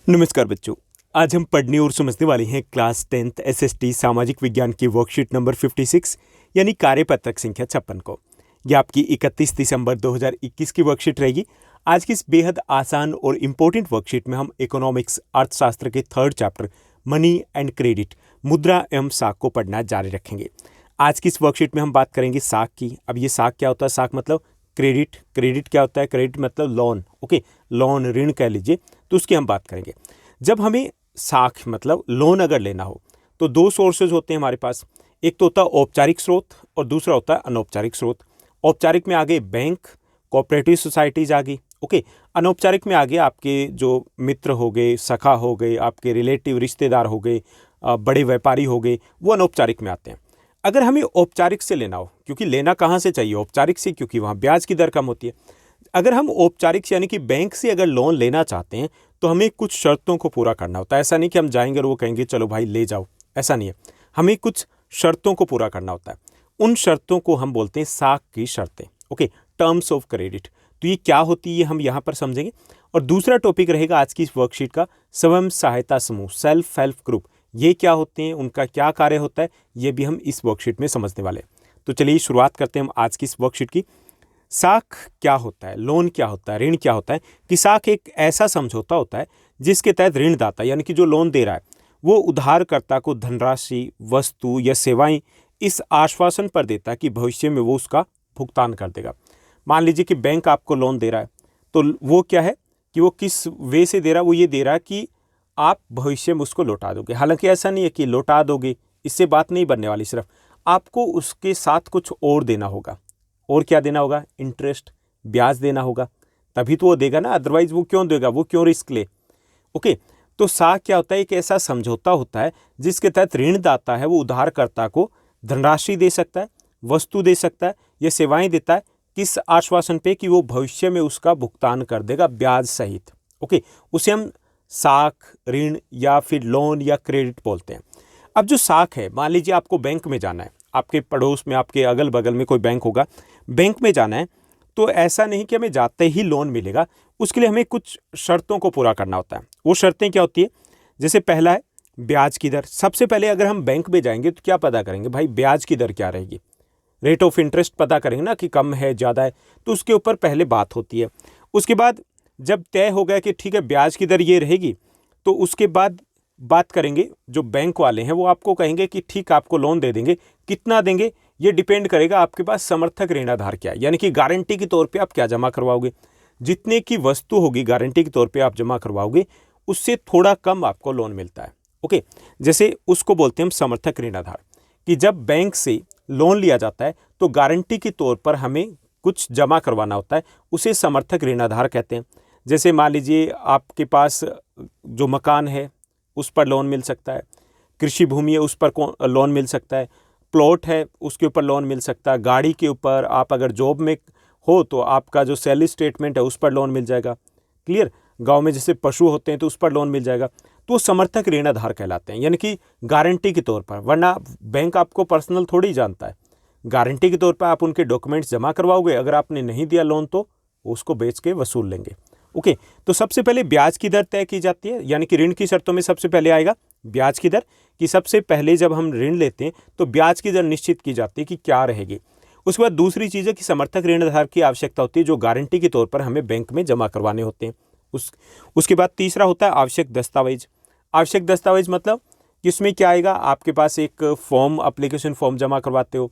नमस्कार बच्चों। आज हम पढ़ने और समझने वाले हैं क्लास 10th एसएसटी सामाजिक विज्ञान की वर्कशीट नंबर 56 यानी कार्यपत्रक संख्या 56 को। यह आपकी 31 दिसंबर 2021 की वर्कशीट रहेगी। आज की इस बेहद आसान और इम्पोर्टेंट वर्कशीट में हम इकोनॉमिक्स अर्थशास्त्र के 3rd chapter money and credit मुद्रा एवं साख को पढ़ना जारी रखेंगे। आज की इस वर्कशीट में हम बात करेंगे साख की। अब ये साख क्या होता है? साख मतलब क्रेडिट। क्रेडिट क्या होता है? क्रेडिट मतलब लोन। ओके, लोन, ऋण कह लीजिए, तो उसकी हम बात करेंगे। जब हमें साख मतलब लोन अगर लेना हो तो दो सोर्सेज होते हैं हमारे पास। एक तो होता है औपचारिक स्रोत और दूसरा होता है अनौपचारिक स्रोत। औपचारिक में आगे बैंक, कोऑपरेटिव सोसाइटीज आ गई। ओके, अनौपचारिक में आगे आपके जो मित्र हो गए, सखा हो गए, आपके रिलेटिव रिश्तेदार हो गए, बड़े व्यापारी हो गए, वो अनौपचारिक में आते हैं। अगर हमें औपचारिक से लेना हो, क्योंकि लेना कहाँ से चाहिए? औपचारिक से, क्योंकि वहाँ ब्याज की दर कम होती है। अगर हम औपचारिक से यानी कि बैंक से अगर लोन लेना चाहते हैं तो हमें कुछ शर्तों को पूरा करना होता है। ऐसा नहीं कि हम जाएंगे और वो कहेंगे चलो भाई ले जाओ, ऐसा नहीं है। हमें कुछ शर्तों को पूरा करना होता है। उन शर्तों को हम बोलते हैं साख की शर्तें। Okay, terms of credit. तो ये क्या होती है हम यहाँ पर समझेंगे। और दूसरा टॉपिक रहेगा आज की इस वर्कशीट का स्वयं सहायता समूह, सेल्फ हेल्प ग्रुप। ये क्या होते हैं, उनका क्या कार्य होता है, ये भी हम इस वर्कशीट में समझने वाले हैं। तो चलिए शुरुआत करते हैं हम आज की इस वर्कशीट की। साख क्या होता है, लोन क्या होता है, ऋण क्या होता है? कि साख एक ऐसा समझौता होता है जिसके तहत ऋणदाता यानी कि जो लोन दे रहा है वो उधारकर्ता को धनराशि, वस्तु या सेवाएं इस आश्वासन पर देता है कि भविष्य में वो उसका भुगतान कर देगा। मान लीजिए कि बैंक आपको लोन दे रहा है, तो वो क्या है कि वो किस वे से दे रहा है? वो ये दे रहा है कि आप भविष्य में उसको लौटा दोगे। हालांकि ऐसा नहीं है कि लौटा दोगे, इससे बात नहीं बनने वाली। सिर्फ आपको उसके साथ कुछ और देना होगा। और क्या देना होगा? इंटरेस्ट, ब्याज देना होगा, तभी तो वो देगा ना। अदरवाइज वो क्यों देगा, वो क्यों रिस्क ले? ओके, तो साख क्या होता है? एक ऐसा समझौता होता है जिसके तहत ऋणदाता है वो उधारकर्ता को धनराशि दे सकता है, वस्तु दे सकता है या सेवाएं देता है, किस आश्वासन पे? कि वो भविष्य में उसका भुगतान कर देगा ब्याज सहित। ओके, उसे हम साख, ऋण या फिर लोन या क्रेडिट बोलते हैं। अब जो साख है, मान लीजिए आपको बैंक में जाना है, आपके पड़ोस में, आपके अगल बगल में कोई बैंक होगा, बैंक में जाना है, तो ऐसा नहीं कि हमें जाते ही लोन मिलेगा। उसके लिए हमें कुछ शर्तों को पूरा करना होता है। वो शर्तें क्या होती है? जैसे पहला है ब्याज की दर। सबसे पहले अगर हम बैंक में जाएंगे तो क्या पता करेंगे? भाई ब्याज की दर क्या रहेगी, रेट ऑफ इंटरेस्ट पता करेंगे ना, कि कम है, ज़्यादा है, तो उसके ऊपर पहले बात होती है। उसके बाद जब तय हो गया कि ठीक है ब्याज की दर ये रहेगी, तो उसके बाद बात करेंगे, जो बैंक वाले हैं वो आपको कहेंगे कि ठीक आपको लोन दे देंगे। कितना देंगे ये डिपेंड करेगा आपके पास समर्थक ऋणाधार क्या है, यानी कि गारंटी के तौर पे आप क्या जमा करवाओगे। जितने की वस्तु होगी गारंटी के तौर पे आप जमा करवाओगे, उससे थोड़ा कम आपको लोन मिलता है। ओके, जैसे उसको बोलते हैं हम समर्थक ऋणाधार। कि जब बैंक से लोन लिया जाता है तो गारंटी के तौर पर हमें कुछ जमा करवाना होता है, उसे समर्थक ऋणाधार कहते हैं। जैसे मान लीजिए आपके पास जो मकान है उस पर लोन मिल सकता है, कृषि भूमि है उस पर लोन मिल सकता है, प्लॉट है उसके ऊपर लोन मिल सकता है, गाड़ी के ऊपर, आप अगर जॉब में हो तो आपका जो सैलरी स्टेटमेंट है उस पर लोन मिल जाएगा। क्लियर? गांव में जैसे पशु होते हैं तो उस पर लोन मिल जाएगा। तो वो समर्थक ऋणाधार कहलाते हैं, यानी कि गारंटी के तौर पर। वरना बैंक आपको पर्सनल थोड़ी जानता है। गारंटी के तौर पर आप उनके डॉक्यूमेंट्स जमा करवाओगे, अगर आपने नहीं दिया लोन तो उसको बेच के वसूल लेंगे। ओके, तो सबसे पहले ब्याज की दर तय की जाती है, यानी कि ऋण की शर्तों में सबसे पहले आएगा ब्याज की दर। कि सबसे पहले जब हम ऋण लेते हैं तो ब्याज की दर निश्चित की जाती है कि क्या रहेगी। उसके बाद दूसरी चीज़ है कि समर्थक ऋणाधार की आवश्यकता होती है, जो गारंटी के तौर पर हमें बैंक में जमा करवाने होते हैं। उसके बाद तीसरा होता है आवश्यक दस्तावेज। आवश्यक दस्तावेज मतलब कि इसमें क्या आएगा? आपके पास एक फॉर्म, एप्लीकेशन फॉर्म जमा करवाते हो,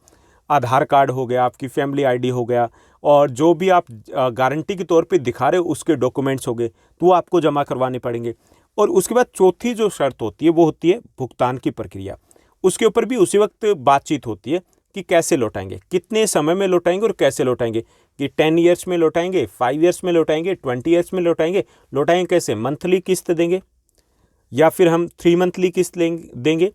आधार कार्ड हो गया, आपकी फैमिली आईडी हो गया, और जो भी आप गारंटी के तौर पे दिखा रहे हो उसके डॉक्यूमेंट्स हो गए, तो वो आपको जमा करवाने पड़ेंगे। और उसके बाद चौथी जो शर्त होती है वो होती है भुगतान की प्रक्रिया। उसके ऊपर भी उसी वक्त बातचीत होती है कि कैसे लौटाएंगे, कितने समय में लौटाएंगे और कैसे लौटाएंगे। कि 10 ईयर्स में लौटाएंगे, 5 ईयर्स में लौटाएंगे, 20 ईयर्स में लौटाएंगे। लौटाएंगे कैसे? मंथली किस्त देंगे या फिर हम 3 मंथली किस्त देंगे,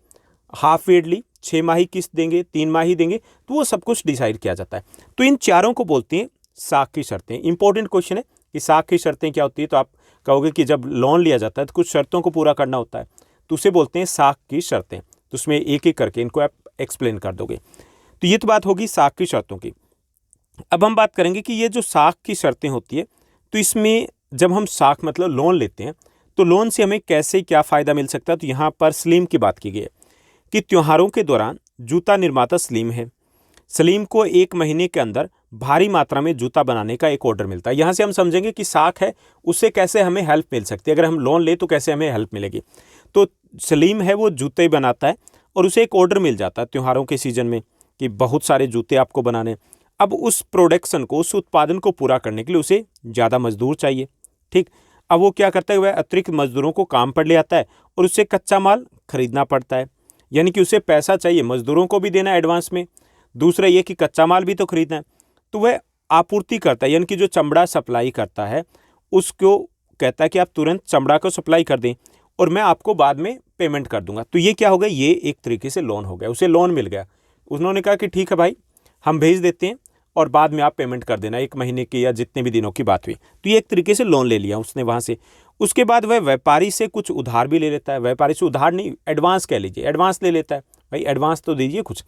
हाफ ईयरली 6 माही किस्त देंगे, 3 माही देंगे, तो वो सब कुछ डिसाइड किया जाता है। तो इन चारों को बोलते हैं साख की शर्तें। इंपॉर्टेंट क्वेश्चन है कि साख की शर्तें क्या होती है। तो आप कहोगे कि जब लोन लिया जाता है तो कुछ शर्तों को पूरा करना होता है, तो उसे बोलते हैं साख की शर्तें। तो उसमें एक एक करके इनको आप एक्सप्लेन कर दोगे। तो ये तो बात होगी साख की शर्तों की। अब हम बात करेंगे कि ये जो साख की शर्तें होती है, तो इसमें जब हम साख मतलब लोन लेते हैं तो लोन से हमें कैसे क्या फ़ायदा मिल सकता है, तो यहाँ पर सलीम की बात की गई है कि त्योहारों के दौरान जूता निर्माता सलीम है। सलीम को 1 महीने के अंदर भारी मात्रा में जूता बनाने का एक ऑर्डर मिलता है। यहाँ से हम समझेंगे कि साख है, उससे कैसे हमें हेल्प मिल सकती है। अगर हम लोन ले तो कैसे हमें हेल्प मिलेगी। तो सलीम है वो जूते बनाता है और उसे एक ऑर्डर मिल जाता है त्योहारों के सीज़न में कि बहुत सारे जूते आपको बनाने। अब उस प्रोडक्शन को, उस उत्पादन को पूरा करने के लिए उसे ज़्यादा मजदूर चाहिए। ठीक, अब वो क्या करता है, वह अतिरिक्त मजदूरों को काम पर ले आता है और उससे कच्चा माल खरीदना पड़ता है। यानी कि उसे पैसा चाहिए, मजदूरों को भी देना है एडवांस में, दूसरा ये कि कच्चा माल भी तो खरीदना है। तो वह आपूर्ति करता है, यानी कि जो चमड़ा सप्लाई करता है उसको कहता है कि आप तुरंत चमड़ा को सप्लाई कर दें और मैं आपको बाद में पेमेंट कर दूंगा। तो ये क्या हो गया, ये एक तरीके से लोन हो गया, उसे लोन मिल गया। उन्होंने कहा कि ठीक है भाई, हम भेज देते हैं और बाद में आप पेमेंट कर देना, 1 महीने की या जितने भी दिनों की बात हुई। तो ये एक तरीके से लोन ले लिया उसने वहाँ से। उसके बाद वह व्यापारी से कुछ उधार भी ले लेता है। व्यापारी से उधार नहीं, एडवांस कह लीजिए, एडवांस ले लेता है। भाई एडवांस तो दीजिए, कुछ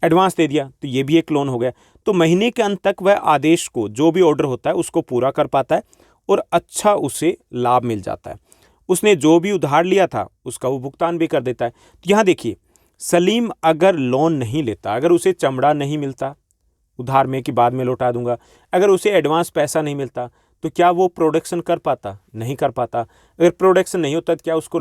एडवांस दे दिया, तो ये भी एक लोन हो गया। तो महीने के अंत तक वह आदेश को, जो भी ऑर्डर होता है उसको पूरा कर पाता है और अच्छा उसे लाभ मिल जाता है। उसने जो भी उधार लिया था उसका वो भुगतान भी कर देता है। तो यहाँ देखिए, सलीम अगर लोन नहीं लेता, अगर उसे चमड़ा नहीं मिलता उधार में कि बाद में लौटा दूंगा, अगर उसे एडवांस पैसा नहीं मिलता, तो क्या वो प्रोडक्शन कर पाता? नहीं कर पाता। अगर प्रोडक्शन नहीं होता तो क्या उसको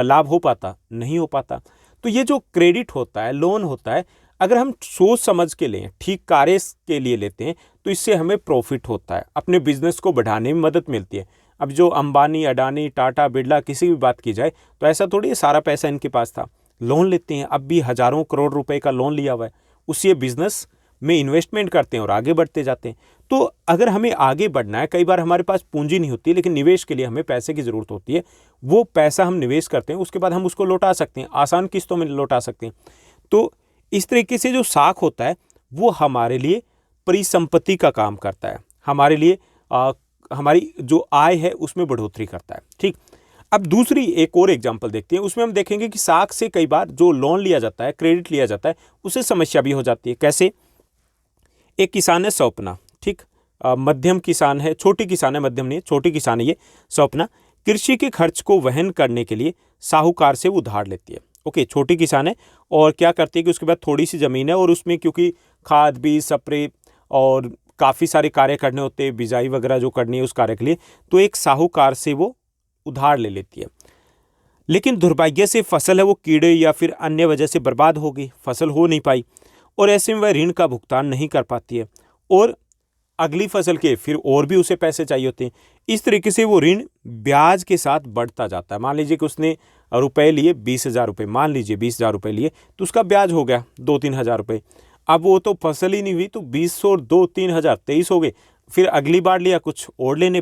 लाभ हो पाता? नहीं हो पाता। तो ये जो क्रेडिट होता है, लोन होता है, अगर हम सोच समझ के लें, ठीक कार्य के लिए लेते हैं, तो इससे हमें प्रॉफिट होता है, अपने बिजनेस को बढ़ाने में मदद मिलती है। अब जो अंबानी, अडानी, टाटा, बिरला, किसी भी बात की जाए तो ऐसा थोड़ी है सारा पैसा इनके पास था। लोन लेते हैं, अब भी हज़ारों करोड़ रुपए का लोन लिया हुआ है, उसी बिजनेस में इन्वेस्टमेंट करते हैं और आगे बढ़ते जाते हैं। तो अगर हमें आगे बढ़ना है, कई बार हमारे पास पूंजी नहीं होती, लेकिन निवेश के लिए हमें पैसे की ज़रूरत होती है। वो पैसा हम निवेश करते हैं, उसके बाद हम उसको लौटा सकते हैं, आसान किस्तों में लौटा सकते हैं। तो इस तरीके से जो साख होता है वो हमारे लिए परिसंपत्ति का काम करता है, हमारे लिए हमारी जो आय है उसमें बढ़ोतरी करता है। ठीक, अब दूसरी एक और एग्जांपल देखते हैं। उसमें हम देखेंगे कि साख से कई बार जो लोन लिया जाता है, क्रेडिट लिया जाता है, उससे समस्या भी हो जाती है। कैसे? एक किसान है स्वप्ना, ठीक, मध्यम किसान है, छोटी किसान है, मध्यम नहीं, छोटी किसान है ये स्वप्ना। कृषि के खर्च को वहन करने के लिए साहूकार से उधार लेती है। ओके, छोटी किसान है और क्या करती है कि उसके बाद थोड़ी सी ज़मीन है और उसमें क्योंकि खाद, बीज, स्प्रे और काफ़ी सारे कार्य करने होते हैं, बिजाई वगैरह जो करनी है उस कार्य के लिए, तो एक साहूकार से वो उधार ले लेती है। लेकिन दुर्भाग्य से फसल है वो कीड़े या फिर अन्य वजह से बर्बाद हो गई, फसल हो नहीं पाई और ऐसे में वह ऋण का भुगतान नहीं कर पाती है और अगली फसल के फिर और भी उसे पैसे चाहिए होते हैं। इस तरीके से वो ऋण ब्याज के साथ बढ़ता जाता है। मान लीजिए कि उसने रुपए लिए 20,000 रुपये, मान लीजिए 20,000 रुपये लिए, तो उसका ब्याज हो गया 2-3 हज़ार रुपये। अब वो तो फसल ही नहीं हुई, तो 20 और 2-3 हज़ार 23 हो गए। फिर अगली बार लिया, कुछ और लेने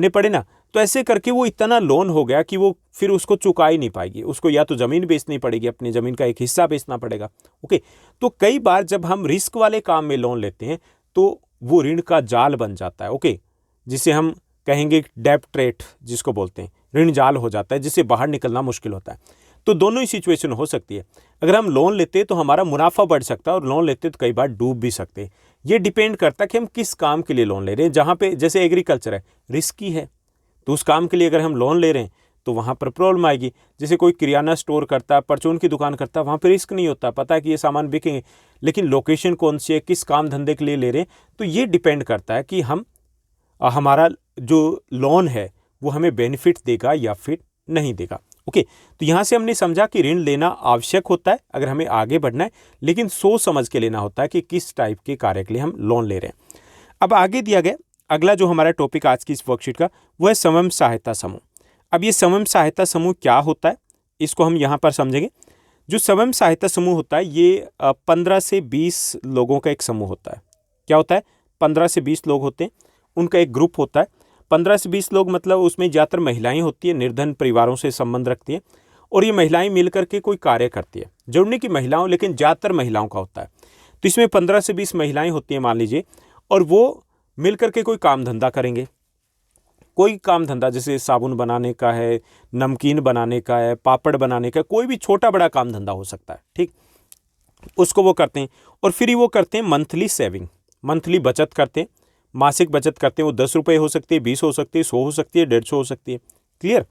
पड़े ना। तो ऐसे करके वो इतना लोन हो गया कि वो फिर उसको चुका ही नहीं पाएगी। उसको या तो ज़मीन बेचनी पड़ेगी, अपनी ज़मीन का एक हिस्सा बेचना पड़ेगा। ओके, तो कई बार जब हम रिस्क वाले काम में लोन लेते हैं तो वो ऋण का जाल बन जाता है। ओके, जिसे हम कहेंगे डेब्ट ट्रैप, जिसको बोलते हैं, ऋण जाल हो जाता है, जिससे बाहर निकलना मुश्किल होता है। तो दोनों ही सिचुएशन हो सकती है। अगर हम लोन लेते हैं तो हमारा मुनाफा बढ़ सकता है और लोन लेते तो कई बार डूब भी सकते हैं। ये डिपेंड करता है कि हम किस काम के लिए लोन ले रहे हैं। जहाँ पे जैसे एग्रीकल्चर है, रिस्की है, तो उस काम के लिए अगर हम लोन ले रहे हैं तो वहाँ पर प्रॉब्लम आएगी। जैसे कोई किराना स्टोर करता है, परचून की दुकान करता है, वहाँ पर रिस्क नहीं होता, पता है कि ये सामान बिकेंगे, लेकिन लोकेशन कौन सी है, किस काम धंधे के लिए ले रहे हैं, तो ये डिपेंड करता है कि हम हमारा जो लोन है वो हमें बेनिफिट देगा या फिर नहीं देगा। ओके, तो यहाँ से हमने समझा कि ऋण लेना आवश्यक होता है अगर हमें आगे बढ़ना है, लेकिन सोच समझ के लेना होता है कि किस टाइप के कार्य के लिए हम लोन ले रहे हैं। अब आगे दिया गया अगला जो हमारा टॉपिक आज की इस वर्कशीट का, वो है स्वयं सहायता समूह। अब ये स्वयं सहायता समूह क्या होता है, इसको हम यहाँ पर समझेंगे। जो स्वयं सहायता समूह होता है ये 15 से 20 लोगों का एक समूह होता है। क्या होता है? 15 से 20 लोग होते हैं, उनका एक ग्रुप होता है। 15 से 20 लोग मतलब उसमें ज़्यादातर महिलाएं होती हैं, निर्धन परिवारों से संबंध रखती हैं और ये महिलाएं मिलकर के कोई कार्य करती है, जरूरी की महिलाओं, लेकिन ज़्यादातर महिलाओं का होता है। तो इसमें 15 से 20 महिलाएं होती हैं मान लीजिए, और वो मिलकर के कोई काम धंधा करेंगे। कोई काम धंधा जैसे साबुन बनाने का है, नमकीन बनाने का है, पापड़ बनाने का, कोई भी छोटा बड़ा काम धंधा हो सकता है, ठीक, उसको वो करते हैं। और फिर वो करते हैं मंथली सेविंग, मंथली बचत करते हैं, मासिक बचत करते हैं। वो 10 रुपये हो सकती है, 20 हो सकती है, 100 हो सकती है, 150 हो सकती है। क्लियर?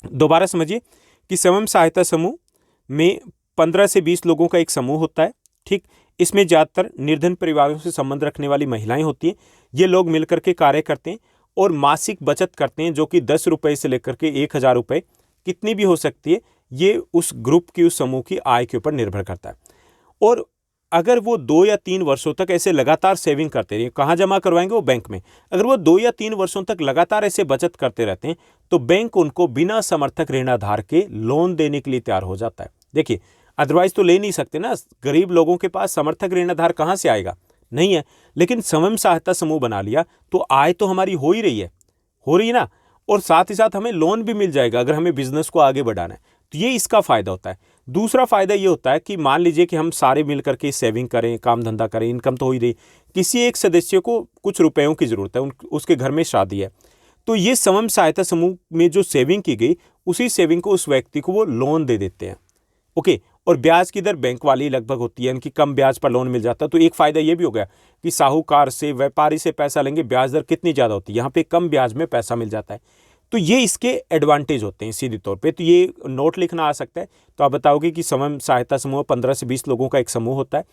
दोबारा समझिए कि स्वयं सहायता समूह में 15 से 20 लोगों का एक समूह होता है। ठीक, इसमें ज़्यादातर निर्धन परिवारों से संबंध रखने वाली महिलाएं होती हैं। ये लोग मिलकर के कार्य करते हैं और मासिक बचत करते हैं, जो कि 10 रुपये से लेकर के 1,000 रुपये कितनी भी हो सकती है। ये उस ग्रुप की, उस समूह की आय के ऊपर निर्भर करता है। और अगर वो 2 या 3 वर्षों तक ऐसे लगातार सेविंग करते रहे, कहाँ जमा करवाएंगे? वो बैंक में। अगर वो 2 या 3 वर्षों तक लगातार ऐसे बचत करते रहते हैं तो बैंक उनको बिना समर्थक ऋणाधार के लोन देने के लिए तैयार हो जाता है। देखिए, अदरवाइज तो ले नहीं सकते ना, गरीब लोगों के पास समर्थक ऋणाधार कहाँ से आएगा? नहीं है। लेकिन स्वयं सहायता समूह बना लिया तो आय तो हमारी हो ही रही है, हो रही है ना, और साथ ही साथ हमें लोन भी मिल जाएगा अगर हमें बिजनेस को आगे बढ़ाना है। तो ये इसका फायदा होता है। दूसरा फायदा ये होता है कि मान लीजिए कि हम सारे मिल करके सेविंग करें, काम धंधा करें, इनकम तो हो ही रही, किसी एक सदस्य को कुछ रुपयों की जरूरत है, उसके घर में शादी है, तो ये स्वयं सहायता समूह में जो सेविंग की गई, उसी सेविंग को उस व्यक्ति को वो लोन दे देते हैं। ओके, और ब्याज की दर बैंक वाली लगभग होती है, इनकी कम ब्याज पर लोन मिल जाता है। तो एक फायदा ये भी हो गया कि साहूकार से, व्यापारी से पैसा लेंगे, ब्याज दर कितनी ज़्यादा होती है, यहाँ पे कम ब्याज में पैसा मिल जाता है। तो ये इसके एडवांटेज होते हैं सीधे तौर पे। तो ये नोट लिखना आ सकता है। तो आप बताओगे कि स्वयं सहायता समूह 15 से 20 लोगों का एक समूह होता है।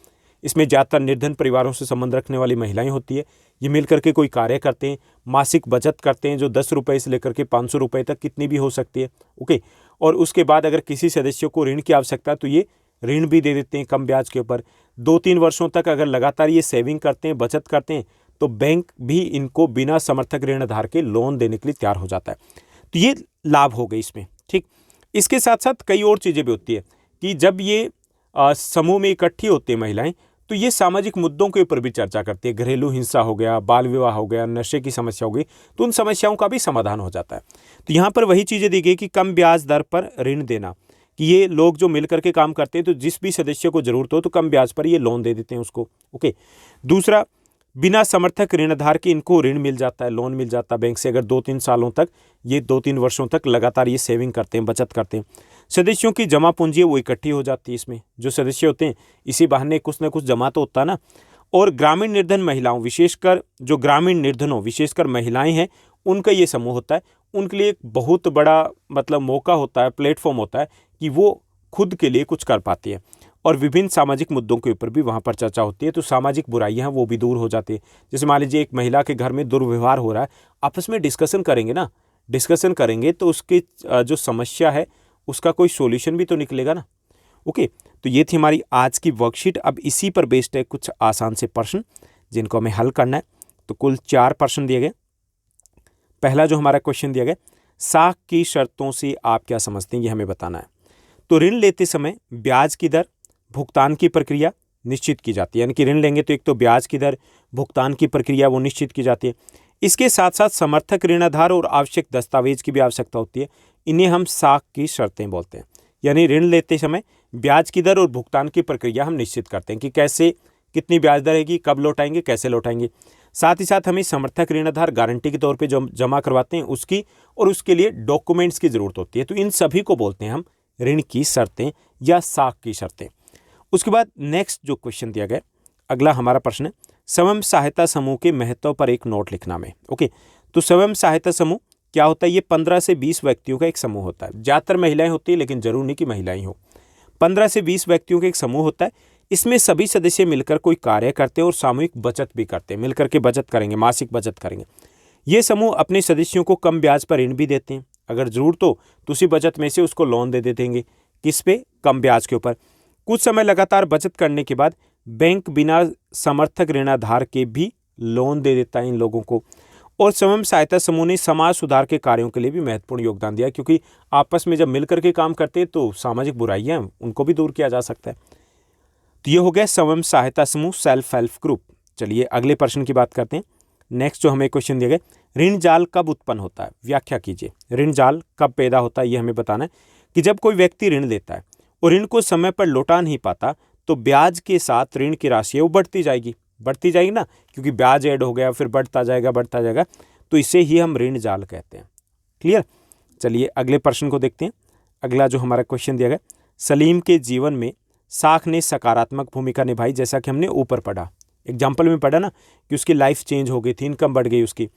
इसमें ज़्यादातर निर्धन परिवारों से संबंध रखने वाली महिलाएं होती है। ये मिल करके कोई कार्य करते हैं, मासिक बचत करते हैं, जो 10 रुपये से लेकर के 500 रुपये तक कितनी भी हो सकती है। ओके, और उसके बाद अगर किसी सदस्य को ऋण की आवश्यकता है तो ये ऋण भी दे देते हैं कम ब्याज के ऊपर। 2-3 वर्षों तक अगर लगातार ये सेविंग करते हैं, बचत करते हैं, तो बैंक भी इनको बिना समर्थक ऋणाधार के लोन देने के लिए तैयार हो जाता है। तो ये लाभ हो गए इसमें। ठीक, इसके साथ साथ कई और चीज़ें भी होती है कि जब ये समूह में इकट्ठी होती है महिलाएं, तो ये सामाजिक मुद्दों के ऊपर भी चर्चा करती है। घरेलू हिंसा हो गया, बाल विवाह हो गया, नशे की समस्या हो गई, तो उन समस्याओं का भी समाधान हो जाता है। तो यहाँ पर वही चीज़ें दी गई कि कम ब्याज दर पर ऋण देना, कि ये लोग जो मिल करके काम करते हैं, तो जिस भी सदस्य को जरूरत हो तो कम ब्याज पर ये लोन दे देते हैं उसको। ओके, दूसरा, बिना समर्थक ऋणाधार के इनको ऋण मिल जाता है, लोन मिल जाता है बैंक से। अगर 2-3 सालों तक, ये 2-3 वर्षों तक लगातार ये सेविंग करते हैं, बचत करते हैं। सदस्यों की जमा पूंजी है वो इकट्ठी हो जाती है इसमें। जो सदस्य होते हैं इसी बहाने कुछ ना कुछ जमा तो होता है ना। और ग्रामीण निर्धन महिलाओं, विशेषकर जो ग्रामीण निर्धनों, विशेषकर महिलाएं हैं, उनका ये समूह होता है। उनके लिए एक बहुत बड़ा मतलब मौका होता है, प्लेटफॉर्म होता है कि वो खुद के लिए कुछ कर पाती है। और विभिन्न सामाजिक मुद्दों के ऊपर भी वहाँ पर चर्चा होती है। तो सामाजिक बुराइयाँ हैं वो भी दूर हो जाती है। जैसे मान लीजिए एक महिला के घर में दुर्व्यवहार हो रहा है, आपस में डिस्कशन करेंगे ना, डिस्कशन करेंगे तो उसकी जो समस्या है उसका कोई सॉल्यूशन भी तो निकलेगा ना। ओके, तो ये थी हमारी आज की वर्कशीट। अब इसी पर बेस्ड है कुछ आसान से प्रश्न जिनको हमें हल करना है। तो कुल 4 प्रश्न दिए गए। पहला जो हमारा क्वेश्चन दिया गया, साख की शर्तों से आप क्या समझते हैं, ये हमें बताना है। तो ऋण लेते समय ब्याज की दर, भुगतान की प्रक्रिया निश्चित की जाती है। यानी कि ऋण लेंगे तो एक तो ब्याज की दर, भुगतान की प्रक्रिया वो निश्चित की जाती है। इसके साथ साथ समर्थक ऋणाधार और आवश्यक दस्तावेज की भी आवश्यकता होती है। इन्हें हम साख की शर्तें बोलते हैं। यानी ऋण लेते समय ब्याज की दर और भुगतान की प्रक्रिया हम निश्चित करते हैं कि कैसे, कितनी ब्याज दर रहेगी, कब लौटाएंगे, कैसे लौटाएंगे। साथ ही साथ हमें समर्थक ऋणाधार गारंटी के तौर पे जो जमा करवाते हैं उसकी, और उसके लिए डॉक्यूमेंट्स की जरूरत होती है। तो इन सभी को बोलते हैं हम ऋण की शर्तें या साख की शर्तें। उसके बाद नेक्स्ट जो क्वेश्चन दिया गया, अगला हमारा प्रश्न है, स्वयं सहायता समूह के महत्व पर एक नोट लिखना में। ओके, तो स्वयं सहायता समूह क्या होता है? ये 15 से 20 व्यक्तियों का एक समूह होता है। ज़्यादातर महिलाएं होती है, लेकिन जरूर नहीं कि महिलाएं हो। 15 से 20 व्यक्तियों का एक समूह होता है। इसमें सभी सदस्य मिलकर कोई कार्य करते हैं और सामूहिक बचत भी करते हैं। मिलकर के बचत करेंगे, मासिक बचत करेंगे। ये समूह अपने सदस्यों को कम ब्याज पर ऋण भी देते हैं। अगर जरूरत हो तो उसी बचत में से उसको लोन दे देंगे। किस पे? कम ब्याज के ऊपर। कुछ समय लगातार बचत करने के बाद बैंक बिना समर्थक ऋणाधार के भी लोन दे देता है इन लोगों को। और स्वयं सहायता समूह ने समाज सुधार के कार्यों के लिए भी महत्वपूर्ण योगदान दिया, क्योंकि आपस में जब मिलकर के काम करते हैं तो सामाजिक बुराइयां उनको भी दूर किया जा सकता है। तो ये हो गया स्वयं सहायता समूह, सेल्फ हेल्प ग्रुप। चलिए अगले प्रश्न की बात करते हैं। नेक्स्ट जो हमें क्वेश्चन दिया गया, ऋण जाल कब उत्पन्न होता है? व्याख्या कीजिए। ऋण जाल कब पैदा होता है ये हमें बताना है। कि जब कोई व्यक्ति ऋण लेता है और ऋण को समय पर लौटा नहीं पाता तो ब्याज के साथ ऋण की राशि वो बढ़ती जाएगी ना, क्योंकि ब्याज ऐड हो गया, फिर बढ़ता जाएगा। तो इसे ही हम ऋण जाल कहते हैं। क्लियर? चलिए अगले प्रश्न को देखते हैं। अगला जो हमारा क्वेश्चन दिया गया, सलीम के जीवन में साख ने सकारात्मक भूमिका निभाई, जैसा कि हमने ऊपर पढ़ा, एग्जाम्पल में पढ़ा ना कि उसकी लाइफ चेंज हो गई थी, इनकम बढ़ गई उसकी।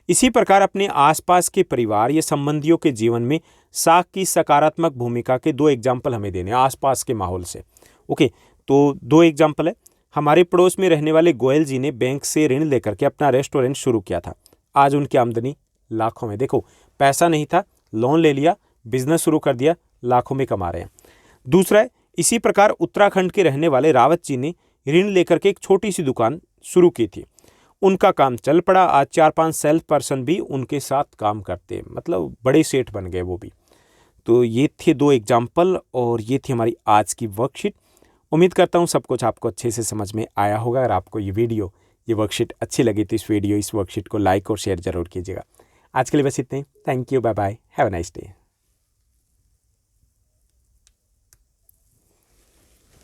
इसी प्रकार अपने आसपास के परिवार या संबंधियों के जीवन में साख की सकारात्मक भूमिका के 2 एग्जाम्पल हमें देने आसपास के माहौल से। ओके, तो 2 एग्जाम्पल है। हमारे पड़ोस में रहने वाले गोयल जी ने बैंक से ऋण लेकर के अपना रेस्टोरेंट शुरू किया था। आज उनकी आमदनी लाखों में। देखो, पैसा नहीं था, लोन ले लिया, बिजनेस शुरू कर दिया, लाखों में कमा रहे हैं। दूसरा है, इसी प्रकार उत्तराखंड के रहने वाले रावत जी ने ऋण लेकर के एक छोटी सी दुकान शुरू की थी। उनका काम चल पड़ा। आज 4-5 सेल्स पर्सन भी उनके साथ काम करते, मतलब बड़े सेठ बन गए वो भी। तो ये थे 2 एग्जाम्पल और ये थी हमारी आज की वर्कशीट। उम्मीद करता हूँ सब कुछ आपको अच्छे से समझ में आया होगा। अगर आपको ये वर्कशीट अच्छी लगी तो इस वर्कशीट को लाइक और शेयर जरूर कीजिएगा। आज के लिए बस इतने ही। Thank you, bye bye, have a nice day.